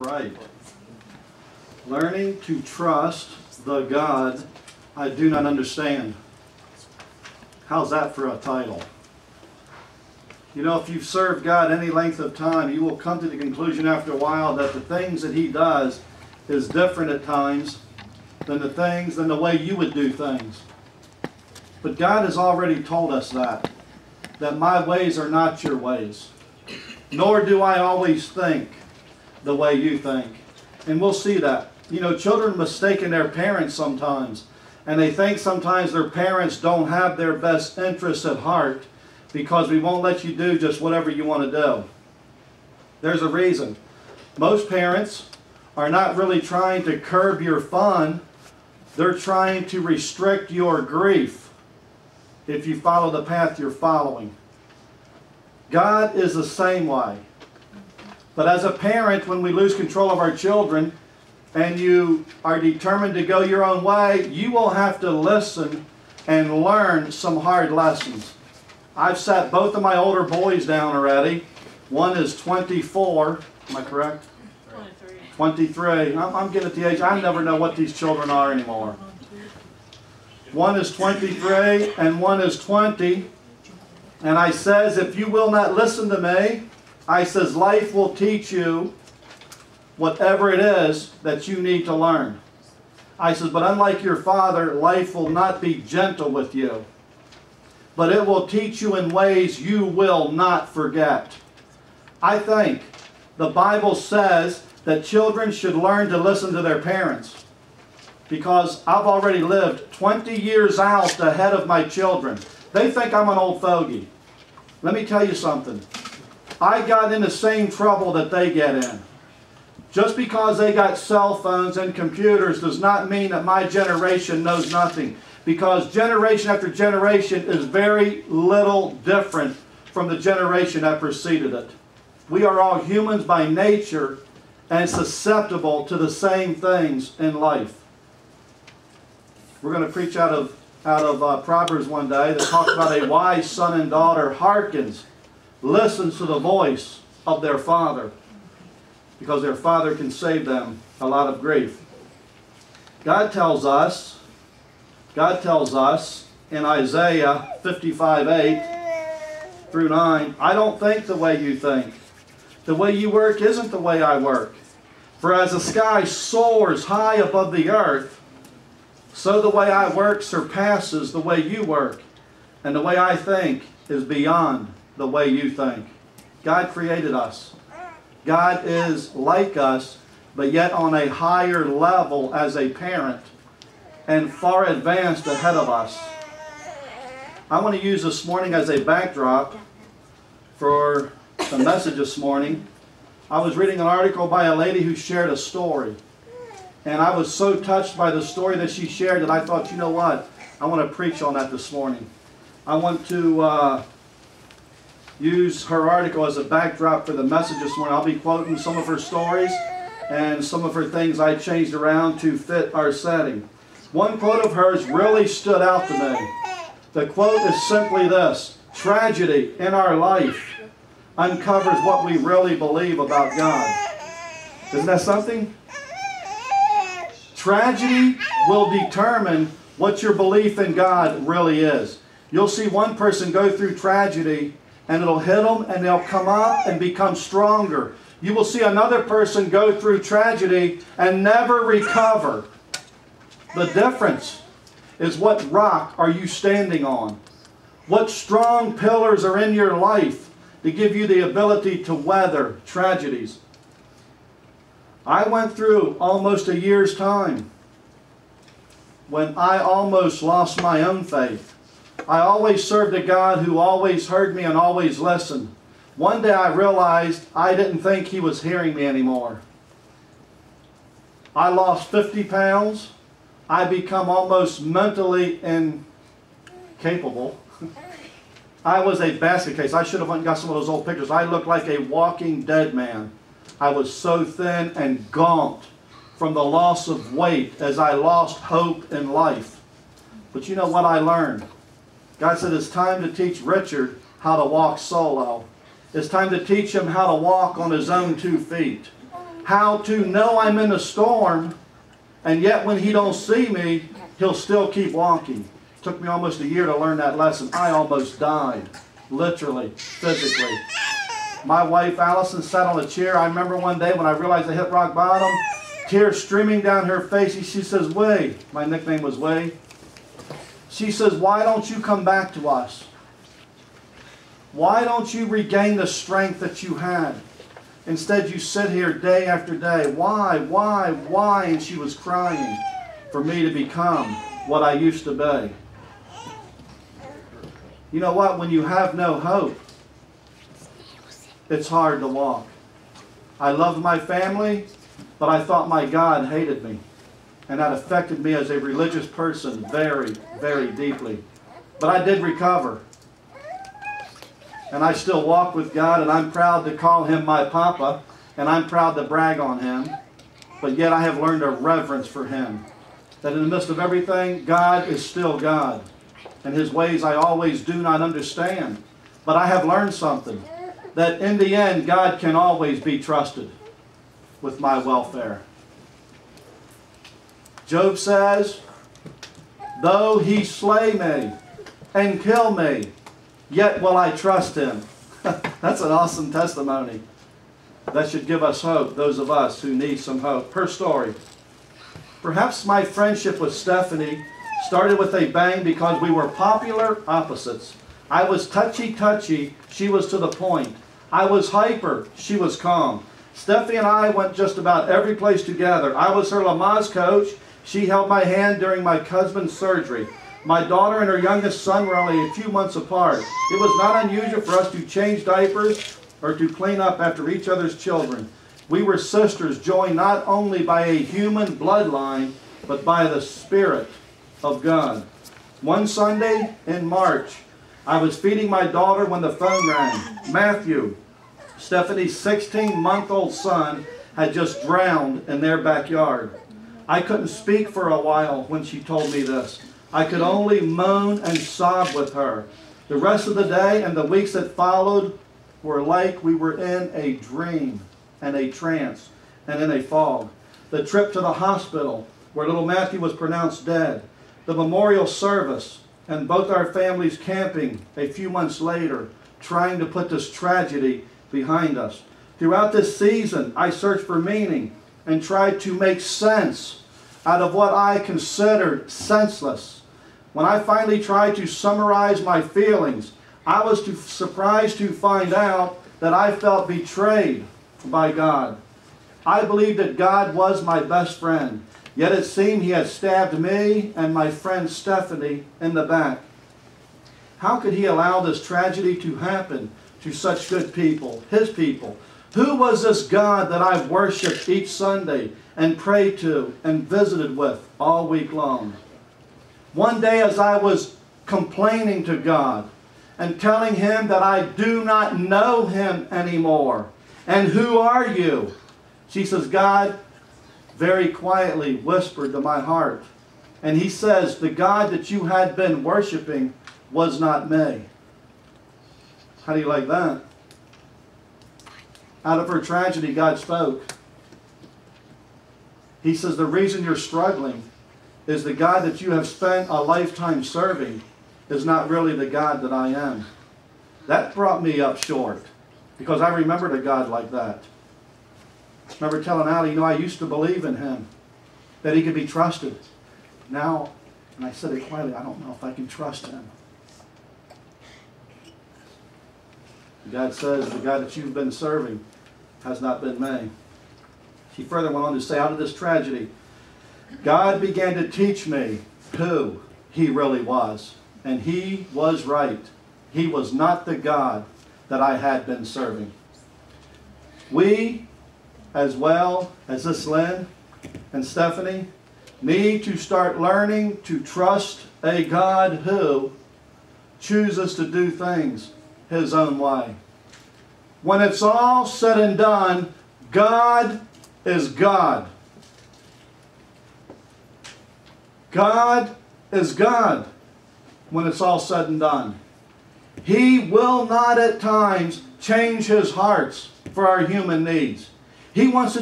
Right. Learning to trust the God I do not understand. How's that for a title? You know, if you've served God any length of time, you will come to the conclusion after a while that the things that He does is different at times than the way you would do things. But God has already told us that my ways are not your ways, nor do I always think the way you think. And we'll see that. You know, children mistaken their parents sometimes, and they think sometimes their parents don't have their best interests at heart because we won't let you do just whatever you want to do. There's a reason. Most parents are not really trying to curb your fun. They're trying to restrict your grief if you follow the path you're following. God is the same way. But as a parent, when we lose control of our children and you are determined to go your own way, you will have to listen and learn some hard lessons. I've sat both of my older boys down already. One is 24. Am I correct? 23. I'm getting at the age, I never know what these children are anymore. One is 23 and one is 20. And I says, if you will not listen to me, I says, life will teach you whatever it is that you need to learn. I says, but unlike your father, life will not be gentle with you. But it will teach you in ways you will not forget. I think the Bible says that children should learn to listen to their parents. Because I've already lived 20 years out ahead of my children. They think I'm an old fogey. Let me tell you something. I got in the same trouble that they get in. Just because they got cell phones and computers does not mean that my generation knows nothing. Because generation after generation is very little different from the generation that preceded it. We are all humans by nature and susceptible to the same things in life. We're going to preach out of Proverbs one day that talks about a wise son and daughter hearkens, listens to the voice of their father, because their father can save them a lot of grief. God tells us in Isaiah 55:8 through 9, I don't think the way you think. The way you work isn't the way I work. For as the sky soars high above the earth, so the way I work surpasses the way you work, and the way I think is beyond the way you think. God created us. God is like us, but yet on a higher level as a parent, and far advanced ahead of us. I want to use this morning as a backdrop for the message this morning. I was reading an article by a lady who shared a story. And I was so touched by the story that she shared that I thought, you know what? I want to preach on that this morning. I want to use her article as a backdrop for the message this morning. I'll be quoting some of her stories and some of her things I changed around to fit our setting. One quote of hers really stood out to me. The quote is simply this: tragedy in our life uncovers what we really believe about God. Isn't that something? Tragedy will determine what your belief in God really is. You'll see one person go through tragedy and it'll hit them and they'll come up and become stronger. You will see another person go through tragedy and never recover. The difference is what rock are you standing on? What strong pillars are in your life to give you the ability to weather tragedies? I went through almost a year's time when I almost lost my own faith. I always served a God who always heard me and always listened. One day I realized I didn't think He was hearing me anymore. I lost 50 pounds. I become almost mentally incapable. I was a basket case. I should have went and got some of those old pictures. I looked like a walking dead man. I was so thin and gaunt from the loss of weight as I lost hope in life. But you know what I learned? God said it's time to teach Richard how to walk solo. It's time to teach him how to walk on his own 2 feet. how to know I'm in a storm, and yet when he don't see me, he'll still keep walking. It took me almost a year to learn that lesson. I almost died, literally, physically. My wife, Allison, sat on a chair. I remember one day when I realized I hit rock bottom, tears streaming down her face. She says, Way, my nickname was Way. She says, why don't you come back to us? Why don't you regain the strength that you had? Instead, you sit here day after day. Why? And she was crying for me to become what I used to be. You know what? When you have no hope, it's hard to walk. I loved my family, but I thought my God hated me. And that affected me as a religious person very, very deeply. But I did recover. And I still walk with God, and I'm proud to call Him my Papa, and I'm proud to brag on Him. But yet I have learned a reverence for Him. That in the midst of everything, God is still God. And His ways I always do not understand. But I have learned something. That in the end, God can always be trusted with my welfare. Job says, though He slay me and kill me, yet will I trust Him. That's an awesome testimony. That should give us hope, those of us who need some hope. Her story. Perhaps my friendship with Stephanie started with a bang because we were popular opposites. I was touchy-touchy, she was to the point. I was hyper, she was calm. Stephanie and I went just about every place together. I was her Lamaze coach. She held my hand during my husband's surgery. My daughter and her youngest son were only a few months apart. It was not unusual for us to change diapers or to clean up after each other's children. We were sisters joined not only by a human bloodline, but by the Spirit of God. One Sunday in March, I was feeding my daughter when the phone rang. Matthew, Stephanie's 16-month-old son, had just drowned in their backyard. I couldn't speak for a while when she told me this. I could only moan and sob with her. The rest of the day and the weeks that followed were like we were in a dream and a trance and in a fog. The trip to the hospital where little Matthew was pronounced dead. The memorial service and both our families camping a few months later, trying to put this tragedy behind us. Throughout this season, I searched for meaning and tried to make sense out of what I considered senseless. When I finally tried to summarize my feelings, I was surprised to find out that I felt betrayed by God. I believed that God was my best friend, yet it seemed He had stabbed me and my friend Stephanie in the back. How could He allow this tragedy to happen to such good people, His people? Who was this God that I've worshipped each Sunday and prayed to and visited with all week long? One day as I was complaining to God and telling Him that I do not know Him anymore, and who are you? She says, God very quietly whispered to my heart, and He says, the God that you had been worshiping was not me. How do you like that? Out of her tragedy, God spoke. He says, the reason you're struggling is the God that you have spent a lifetime serving is not really the God that I am. That brought me up short because I remembered a God like that. I remember telling Allie, I used to believe in Him, that He could be trusted. Now, and I said it quietly, I don't know if I can trust Him. God says, the God that you've been serving has not been me. She further went on to say, out of this tragedy, God began to teach me who He really was. And He was right. He was not the God that I had been serving. We, as well as this Lynn and Stephanie, need to start learning to trust a God who chooses to do things His own way. When it's all said and done, God is God. God is God when it's all said and done. He will not at times change His hearts for our human needs. He wants to